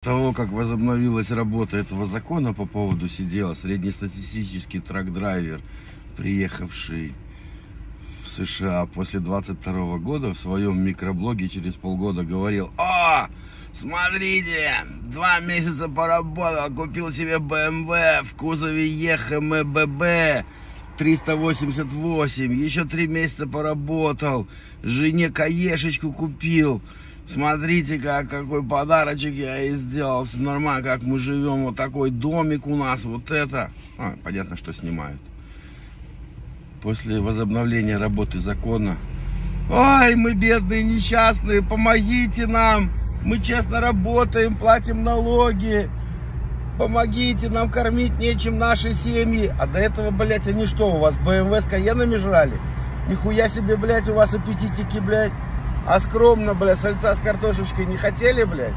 Того, как возобновилась работа этого закона по поводу сидела, среднестатистический трак-драйвер, приехавший в США после 22 года, в своем микроблоге через полгода говорил: «О, смотрите, 2 месяца поработал, купил себе BMW в кузове ЕХМББ 388, еще 3 месяца поработал, жене каешечку купил. Смотрите, какой подарочек я ей сделал. Все нормально, как мы живем. Вот такой домик у нас. Вот это». Понятно, что снимают. После возобновления работы закона: «Ой, мы бедные, несчастные, помогите нам. Мы честно работаем, платим налоги. Помогите нам, кормить нечем наши семьи». А до этого, блядь, они что, у вас BMW с Каенами жрали? Нихуя себе, блядь, у вас аппетитики, блядь. А скромно, блядь, сальца с картошечкой не хотели, блядь?